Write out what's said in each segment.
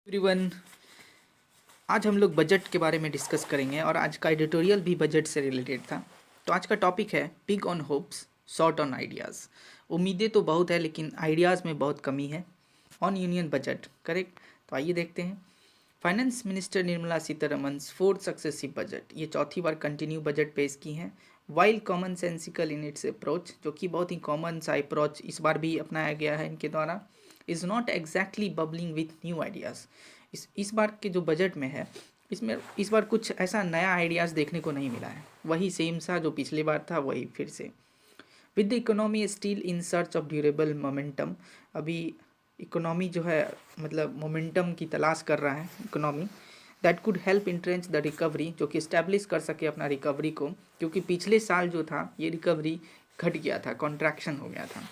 Everyone, आज हम लोग बजट के बारे में डिस्कस करेंगे और आज का एडिटोरियल भी बजट से रिलेटेड था। तो आज का टॉपिक है pig on hopes, short on ideas. उम्मीदें तो बहुत है लेकिन आइडियाज़ में बहुत कमी है। On union budget, correct. तो आइए देखते हैं। Finance minister Nirmala Sitharaman fourth successive budget, ये चौथी बार कंटिन्यू बजट पेश की हैं। While common sensical in its approach, जो कि बहुत ही कॉमन सा अप्रोच इस बार भी अपनाया गया है इनके द्वारा, is not exactly bubbling with new ideas. इस बार के जो बजट में है, इसमें इस बार कुछ ऐसा नया आइडियाज़ देखने को नहीं मिला है। वही सेम सा जो पिछली बार था वही फिर से। With the economy still in search of durable momentum, अभी इकोनॉमी जो है मतलब मोमेंटम की तलाश कर रहा है economy, that could help entrench the recovery, जो कि इस्टेब्लिश कर सके अपना रिकवरी को, क्योंकि पिछले साल जो था ये रिकवरी घट गया था, कॉन्ट्रैक्शन हो गया था।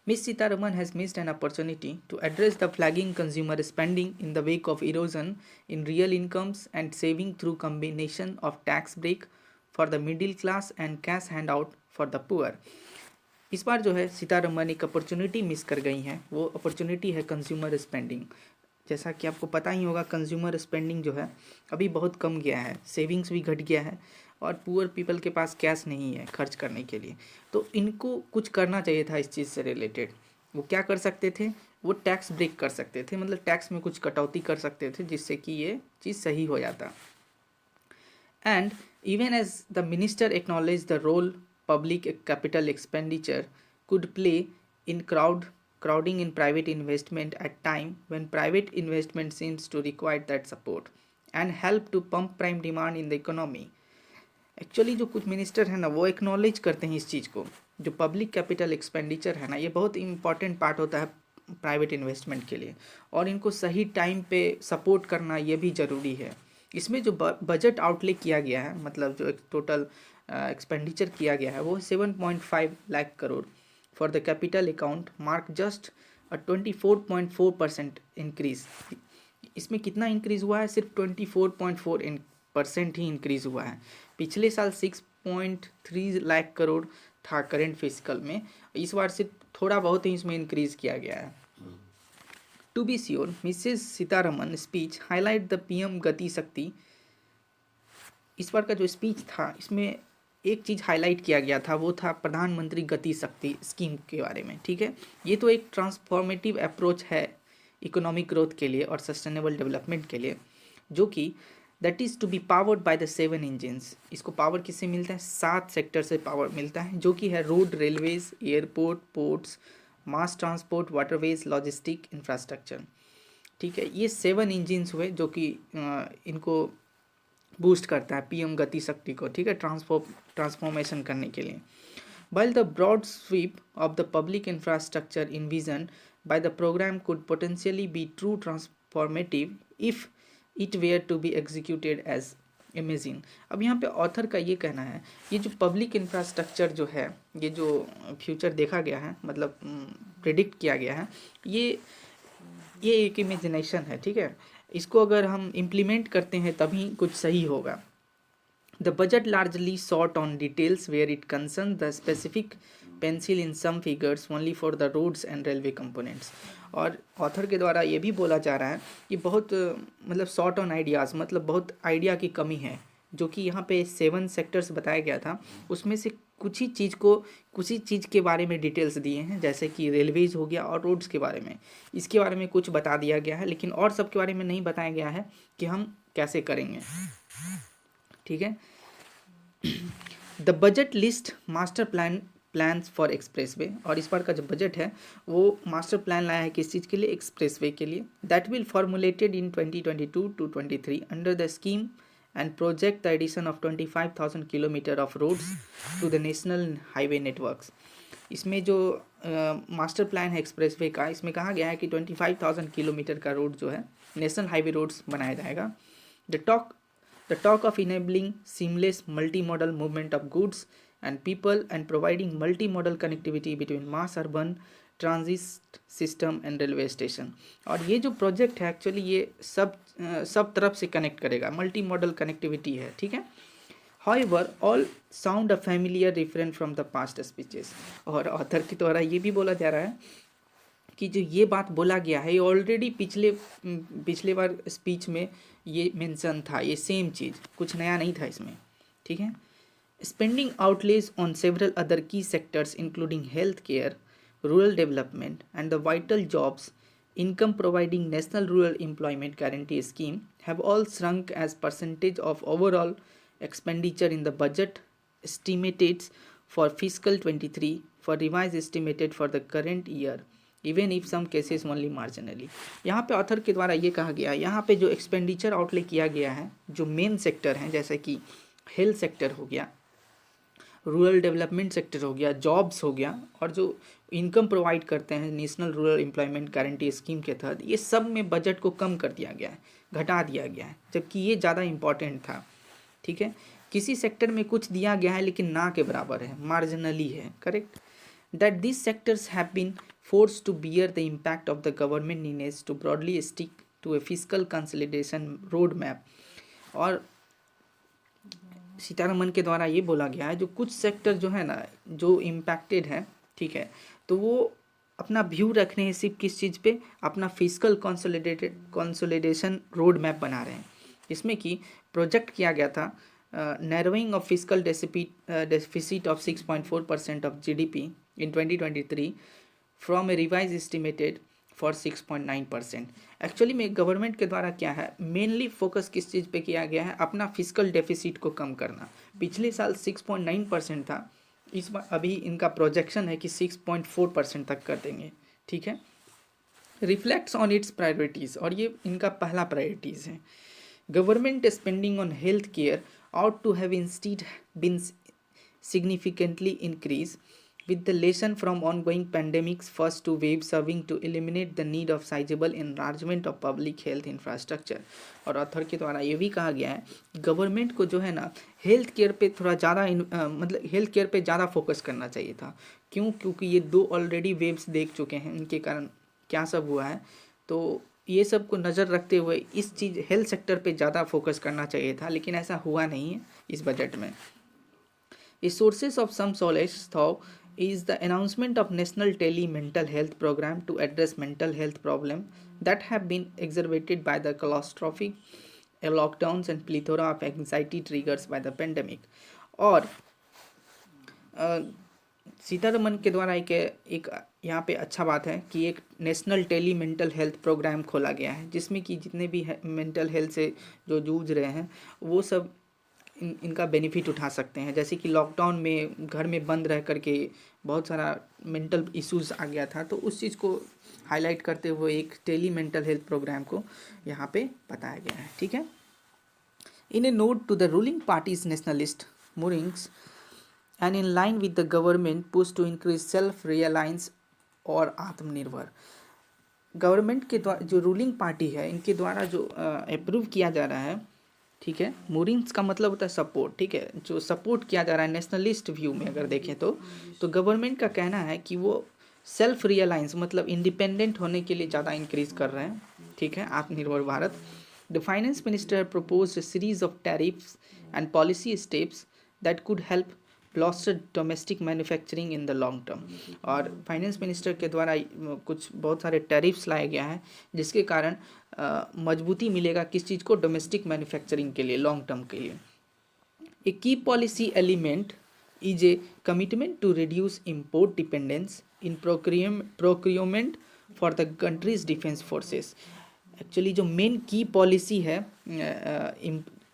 Ms. Sitaraman has missed an opportunity to address the flagging consumer spending in the wake of erosion in real incomes and saving through combination of tax break for the middle class and cash handout for the poor. इस बार जो है सीतारमन एक opportunity miss कर गई हैं। वो opportunity है consumer spending. जैसा कि आपको पता ही होगा, कंज्यूमर स्पेंडिंग जो है अभी बहुत कम गया है, सेविंग्स भी घट गया है और पुअर पीपल के पास कैश नहीं है खर्च करने के लिए। तो इनको कुछ करना चाहिए था इस चीज़ से रिलेटेड। वो क्या कर सकते थे? वो टैक्स ब्रेक कर सकते थे, मतलब टैक्स में कुछ कटौती कर सकते थे जिससे कि ये चीज़ सही हो जाता। And even as the minister acknowledged the role public capital expenditure could play in crowding in private investment at time when private investment seems to require that support and help to pump prime demand in the economy. Actually जो कुछ minister है ना, वो acknowledge करते हैं इस चीज़ को। जो पब्लिक कैपिटल एक्सपेंडिचर है ना, ये बहुत इंपॉर्टेंट पार्ट होता है प्राइवेट इन्वेस्टमेंट के लिए, और इनको सही टाइम पे सपोर्ट करना ये भी ज़रूरी है। इसमें जो बजट आउटले किया गया है, मतलब जो एक टोटल एक्सपेंडिचर किया गया है, वो 7.5 lakh crore for the capital account mark just 24.4% increase. इसमें कितना इंक्रीज़ हुआ है? सिर्फ 24.4% ही इंक्रीज़ हुआ है। पिछले साल 6.3 लाख करोड़ था करेंट फिजिकल में, इस बार सिर्फ थोड़ा बहुत ही इसमें इंक्रीज़ किया गया है। To be sure, Mrs Sitharaman speech highlight the PM Gati Shakti. इस बार का जो स्पीच था इसमें एक चीज़ हाईलाइट किया गया था, वो था प्रधानमंत्री गति शक्ति स्कीम के बारे में। ठीक है, ये तो एक ट्रांसफॉर्मेटिव अप्रोच है इकोनॉमिक ग्रोथ के लिए और सस्टेनेबल डेवलपमेंट के लिए, जो कि that is to be powered by the 7 engines. इसको पावर किससे मिलता है? 7 सेक्टर से पावर मिलता है, जो कि है road, railways, airport, ports, mass transport, waterways, logistic, infrastructure. ठीक है, ये 7 इंजिन्स हुए जो कि इनको बूस्ट करता है पीएम गति शक्ति को। ठीक है, ट्रांसफॉर्मेशन करने के लिए। While the broad sweep of the public infrastructure envisioned by the program could potentially be true transformative if it were to be executed as imagine. अब यहाँ पे ऑथर का ये कहना है, ये जो पब्लिक इंफ्रास्ट्रक्चर जो है, ये जो फ्यूचर देखा गया है, मतलब प्रिडिक्ट किया गया है, ये एक इमेजिनेशन है। ठीक है, इसको अगर हम इम्प्लीमेंट करते हैं तभी कुछ सही होगा। The budget largely sought on details where it concerns the specific pencil in some figures only for the roads and railway components। और ऑथर के द्वारा ये भी बोला जा रहा है कि बहुत मतलब शॉर्ट ऑन आइडियाज़, मतलब बहुत आइडिया की कमी है। जो कि यहाँ पे 7 सेक्टर्स बताया गया था, उसमें से कुछ ही चीज़ के बारे में डिटेल्स दिए हैं, जैसे कि रेलवेज हो गया और रोड्स के बारे में, इसके बारे में कुछ बता दिया गया है, लेकिन और सब के बारे में नहीं बताया गया है कि हम कैसे करेंगे। ठीक है, the budget list master plans for expressway, और इस बार का जो बजट है वो मास्टर प्लान लाया है किस चीज़ के लिए? एक्सप्रेसवे के लिए। That will formulated in 2022 to 23 under the scheme and project the addition of 25,000 kilometre of roads to the national highway networks. इसमें जो मास्टर प्लान है एक्सप्रेसवे का, इसमें कहा गया है कि 25,000 किलोमीटर का रोड जो है नेशनल हाईवे रोड्स बनाया जाएगा। The talk of enabling seamless multimodal movement of goods and people and providing multimodal connectivity between mass urban transit system and railway station। और ये जो प्रोजेक्ट है एक्चुअली ये सब तरफ से कनेक्ट करेगा, मल्टीमॉडल कनेक्टिविटी है। ठीक है, However, all sound a familiar different from the past speeches। और ऑथर के द्वारा ये भी बोला जा रहा है कि जो ये बात बोला गया है ये ऑलरेडी पिछले बार स्पीच में ये मेंशन था, ये सेम चीज़, कुछ नया नहीं था इसमें, ठीक है। Spending outlays on several other key sectors including health care, rural development and the vital jobs income providing national rural employment guarantee scheme have all shrunk as percentage of overall expenditure in the budget estimated for fiscal 23 for revised estimated for the current year even if some cases only marginally। यहाँ पे author के द्वारा ये कहा गया है, यहाँ पे जो एक्सपेंडिचर आउटले किया गया है जो मेन सेक्टर हैं जैसे कि हेल्थ सेक्टर हो गया, रूरल डेवलपमेंट सेक्टर हो गया, जॉब्स हो गया, और जो इनकम प्रोवाइड करते हैं national rural employment guarantee scheme के तहत, ये सब में बजट को कम कर दिया गया है, घटा दिया गया है, जबकि ये ज़्यादा इम्पॉर्टेंट था, ठीक है। किसी सेक्टर में कुछ दिया गया है लेकिन ना के बराबर है, मार्जिनली है, correct. That this sectors have been force to bear the impact of the government needs to broadly stick to a fiscal consolidation road map. और सीतारमन के द्वारा ये बोला गया है जो कुछ सेक्टर जो है ना जो इम्पैक्टेड है, ठीक है, तो वो अपना व्यू रख रहे हैं सिर्फ किस चीज़ पे, अपना फिस्कल कंसोलिडेशन रोड मैप बना रहे हैं, जिसमें कि प्रोजेक्ट किया गया था narrowing of fiscal deficit of 6.4% of GDP in 2023 from A revise estimated for 6.9%। Actually में गवर्नमेंट के द्वारा क्या है, मेनली फोकस किस चीज़ पे किया गया है, अपना फिस्कल डेफिसिट को कम करना। पिछले साल 6.9% था, इस बार अभी इनका प्रोजेक्शन है कि 6.4% तक कर देंगे, ठीक है। रिफ्लेक्ट्स ऑन इट्स प्रायोरिटीज़, और ये इनका पहला प्रायोरिटीज़ है। Government spending on health care ought to have instead been significantly increased with the lesson from ongoing pandemics first two waves serving to eliminate the need of sizable enlargement of public health infrastructure। और author के द्वारा ये भी कहा गया है government को जो है ना हेल्थ केयर पे थोड़ा ज़्यादा मतलब हेल्थ केयर पे ज़्यादा फोकस करना चाहिए था। क्यों? क्योंकि ये 2 ऑलरेडी वेव्स देख चुके हैं, इनके कारण क्या सब हुआ है, तो ये सब को नज़र रखते हुए इस चीज़ हेल्थ सेक्टर पे ज़्यादा फोकस करना चाहिए था, लेकिन ऐसा हुआ नहीं है इस बजट में। A sources of some solace though is the announcement of National Tele Mental Health Program to address mental health problems that have been exacerbated by the catastrophic lockdowns and plethora of anxiety triggers by the pandemic। और सीतारमन के द्वारा एक यहाँ पे अच्छा बात है कि एक national tele mental health programme खोला गया है, जिसमें कि जितने भी मेंटल हेल्थ से जो जूझ रहे हैं वो सब इनका बेनिफिट उठा सकते हैं। जैसे कि लॉकडाउन में घर में बंद रह करके बहुत सारा मेंटल इश्यूज़ आ गया था, तो उस चीज़ को हाईलाइट करते हुए एक टेली मेंटल हेल्थ प्रोग्राम को यहाँ पे बताया गया है, ठीक है। In a note to the ruling parties nationalist moorings and in line with the government push to increase self reliance और आत्मनिर्भर। गवर्नमेंट के द्वारा जो रूलिंग पार्टी है इनके द्वारा जो अप्रूव किया जा रहा है, ठीक है, मूरिंग्स का मतलब होता है सपोर्ट, ठीक है, जो सपोर्ट किया जा रहा है नेशनलिस्ट व्यू में अगर देखें तो गवर्नमेंट का कहना है कि वो सेल्फ रियलाइंस मतलब इंडिपेंडेंट होने के लिए ज़्यादा इंक्रीज कर रहे हैं, ठीक है, आत्मनिर्भर Bharat. The finance minister propose A series of tariffs and policy steps that could help bolster domestic manufacturing in the long term. और फाइनेंस मिनिस्टर के द्वारा कुछ बहुत सारे टैरिफ्स लाया गया है जिसके कारण मजबूती मिलेगा किस चीज़ को, डोमेस्टिक मैन्युफैक्चरिंग के लिए, लॉन्ग टर्म के लिए। A key policy element is a commitment to reduce import dependence in procurement for the country's defence forces. Actually जो मेन की पॉलिसी है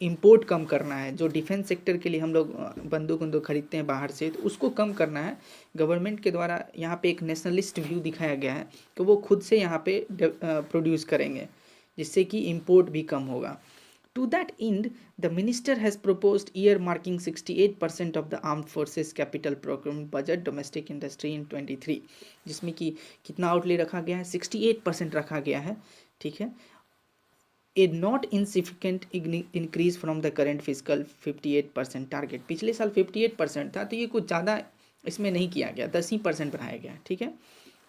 इंपोर्ट कम करना है, जो डिफेंस सेक्टर के लिए हम लोग बंदूक खरीदते हैं बाहर से, तो उसको कम करना है। गवर्नमेंट के द्वारा यहाँ पे एक नेशनलिस्ट व्यू दिखाया गया है कि वो खुद से यहाँ पे प्रोड्यूस करेंगे जिससे कि इंपोर्ट भी कम होगा। To that and the minister has proposed earmarking 68% of the armed forces capital procurement budget domestic industry in 23, जिसमें कि कितना आउटले रखा गया है, 68% रखा गया है, ठीक है। A not insignificant increase from the current fiscal 58% target. पिछले साल 58% था, तो ये कुछ ज़्यादा इसमें नहीं किया गया, 10% बढ़ाया गया, ठीक है।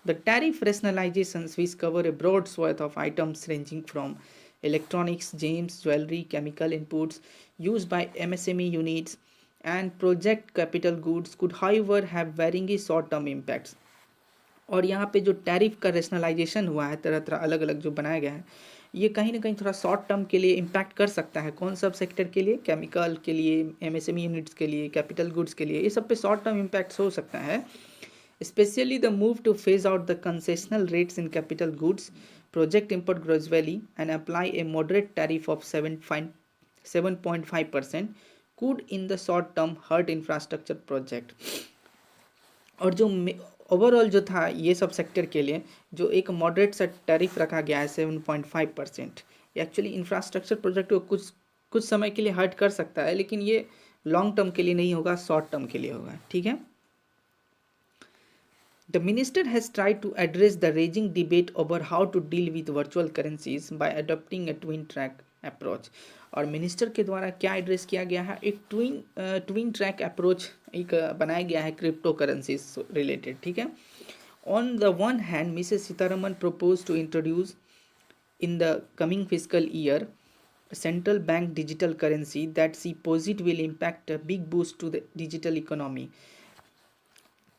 The tariff rationalisation which cover a broad swathe of items ranging from electronics, gems, jewellery, chemical inputs use by MSME units and project capital goods could however have varying short term impacts. और यहाँ पे जो tariff का rationalisation हुआ है, तरह तरह अलग अलग जो बनाया गया है, ये कहीं ना कहीं थोड़ा शॉर्ट टर्म के लिए इम्पैक्ट कर सकता है। कौन सब सेक्टर के लिए? केमिकल के लिए, एमएसएमई यूनिट्स के लिए, कैपिटल गुड्स के लिए, ये सब पे शॉर्ट टर्म इम्पैक्ट हो सकता है। Especially the move to phase out the concessional rates in capital goods, project import gradually and apply a moderate tariff of 7.5% could in the short term hurt infrastructure project। और जो overall जो था ये सब sector के लिए जो एक मॉडरेट सा टैरिफ रखा गया है 7.5%, एक्चुअली इंफ्रास्ट्रक्चर प्रोजेक्ट को कुछ कुछ समय के लिए हर्ट कर सकता है, लेकिन ये लॉन्ग टर्म के लिए नहीं होगा, शॉर्ट टर्म के लिए होगा। ठीक है। The minister has tried to address the raging debate over how to deal with virtual currencies by adopting a twin track approach। और मिनिस्टर के द्वारा क्या एड्रेस किया गया है? एक ट्विन ट्रैक अप्रोच एक बनाया गया है क्रिप्टो करेंसीज रिलेटेड। ठीक है। On the one hand Mrs Sitharaman propose to introduce in the coming fiscal year a central bank digital currency that she posits will impact a big boost to the digital economy।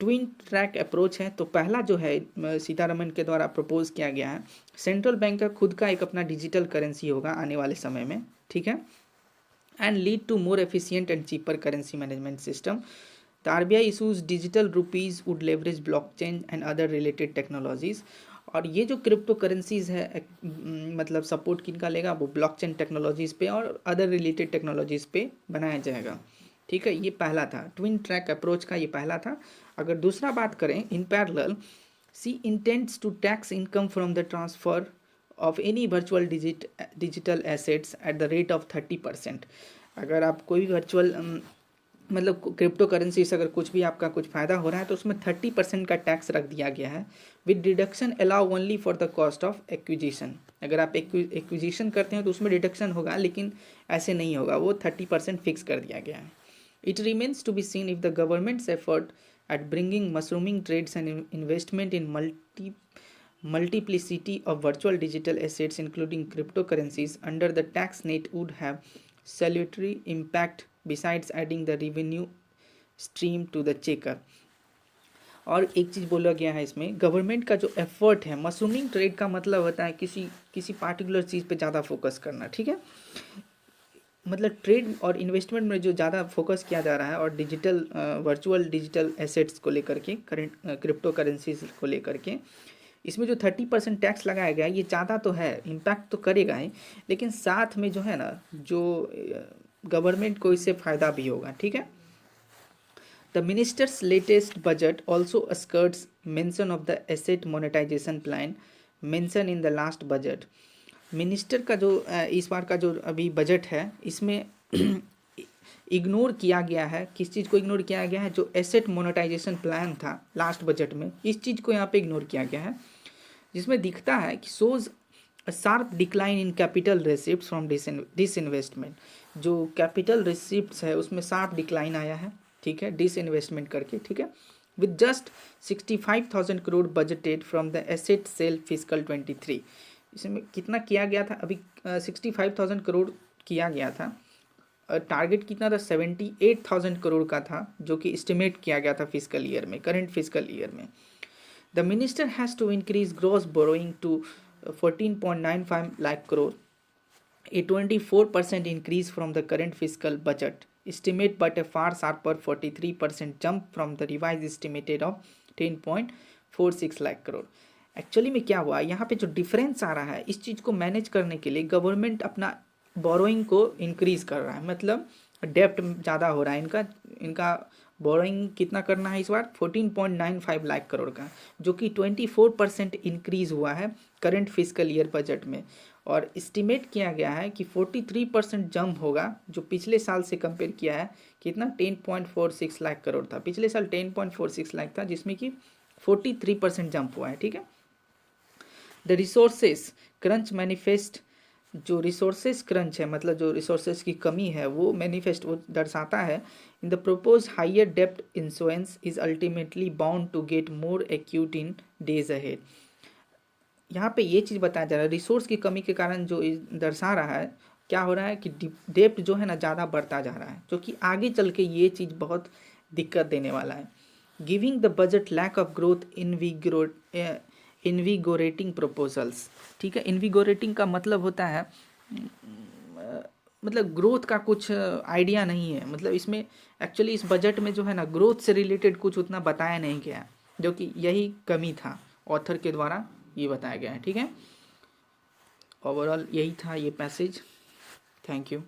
Twin track approach है। तो पहला जो है सीतारमन के द्वारा propose किया गया है, सेंट्रल बैंक का खुद का एक अपना डिजिटल करेंसी होगा आने वाले समय में। ठीक है। And lead to more efficient and cheaper currency management system. The RBI issues digital rupees would leverage blockchain and other related technologies. और ये जो क्रिप्टो करेंसीज है मतलब सपोर्ट किनका लेगा? वो ब्लॉकचेन टेक्नोलॉजीज पे और अदर रिलेटेड टेक्नोलॉजीज पे बनाया जाएगा। ठीक है। ये पहला था ट्विन ट्रैक अप्रोच का, ये पहला था। अगर दूसरा बात करें, in parallel she intends to tax income from the transfer of any virtual digital assets at the rate of 30%। अगर आप कोई वर्चुअल मतलब क्रिप्टो करेंसी से अगर कुछ भी आपका कुछ फ़ायदा हो रहा है तो उसमें 30% का टैक्स रख दिया गया है। With deduction allow only for the cost of acquisition. अगर आप एक्विजिशन करते हैं तो उसमें डिडक्शन होगा, लेकिन ऐसे नहीं होगा, वो 30% फिक्स कर दिया गया है। It remains to be seen if the government's effort at bringing mushrooming trades and investment in multiplicity of virtual digital assets including cryptocurrencies under the tax net would have salutary impact besides adding the revenue stream to the checker। और एक चीज़ बोला गया है इसमें, government का जो effort है, mushrooming trade का मतलब होता है किसी पार्टिकुलर चीज़ पे ज़्यादा फोकस करना। ठीक है। मतलब ट्रेड और इन्वेस्टमेंट में जो ज़्यादा फोकस किया जा रहा है और डिजिटल वर्चुअल डिजिटल एसेट्स को लेकर के, करंट क्रिप्टो करेंसीज को लेकर के, इसमें जो 30% टैक्स लगाया गया ये ज़्यादा तो है, इम्पैक्ट तो करेगा ही, लेकिन साथ में जो है ना, जो गवर्नमेंट को इससे फ़ायदा भी होगा। ठीक है। The minister's latest budget also skirts mention of the asset monetisation plan mention in the last budget. Minister का जो इस बार का जो अभी बजट है इसमें इग्नोर किया गया है। किस चीज़ को इग्नोर किया गया है? जो एसेट मोनेटाइजेशन प्लान था लास्ट बजट में, इस चीज़ को यहाँ पे इग्नोर किया गया है, जिसमें दिखता है कि shows a sharp decline in capital receipt from disinvestment. जो कैपिटल रिसिप्ट्स है उसमें शार्प डिक्लाइन आया है। ठीक है। डिसइन्वेस्टमेंट करके। ठीक है। With just 65,000 crore budgeted from the asset sale physical 23। इसमें कितना किया गया था? अभी 65,000 करोड़ किया गया था। टारगेट कितना था? 78,000 करोड़ का था, जो कि एस्टिमेट किया गया था फिजिकल ईयर में, करंट फिजिकल ईयर में। The minister has to increase gross borrowing to 14.95 lakh crore, a 24% increase from the current physical budget estimate, but a far sharper 43% jump from the revised estimated of 10.46 lakh crore. Actually में क्या हुआ, यहाँ पे जो difference आ रहा है, इस चीज़ को मैनेज करने के लिए गवर्नमेंट अपना बोरोइंग को इंक्रीज़ कर रहा है, मतलब डेप्ट ज़्यादा हो रहा है इनका बोरोइंग कितना करना है इस बार? 14.95 लाख करोड़ का, जो कि 24% इंक्रीज़ हुआ है करंट फिजिकल ईयर बजट में। और इस्टीमेट किया गया है कि 43% जंप होगा, जो पिछले साल से कंपेयर किया है कितना? 10.46 लाख करोड़ था, पिछले साल 10.46 लाख था, जिसमें कि 43% जंप हुआ है। ठीक है। द रिसोर्सेस क्रंच मैनिफेस्ट, जो रिसोर्सेस क्रंच है मतलब जो रिसोर्सेस की कमी है वो मैनिफेस्ट वो दर्शाता है। इन द प्रपोज हाइयर डेप्ट insurance is ultimately bound to get more acute in days ahead. यहाँ पे ये चीज़ बताया जा रहा है, रिसोर्स की कमी के कारण जो दर्शा रहा है, क्या हो रहा है कि डेप्ट जो है ना ज़्यादा बढ़ता जा रहा है, जो कि आगे चल के ये चीज़ बहुत दिक्कत देने वाला है। Giving the budget lack of growth invigorating proposals. ठीक है, इनविगोरेटिंग का मतलब होता है मतलब ग्रोथ का कुछ आइडिया नहीं है, मतलब इसमें एक्चुअली इस बजट में जो है ना ग्रोथ से रिलेटेड कुछ उतना बताया नहीं गया है, जो कि यही कमी था ऑथर के द्वारा ये बताया गया है। ठीक है, ओवरऑल यही था ये पैसेज। Thank you.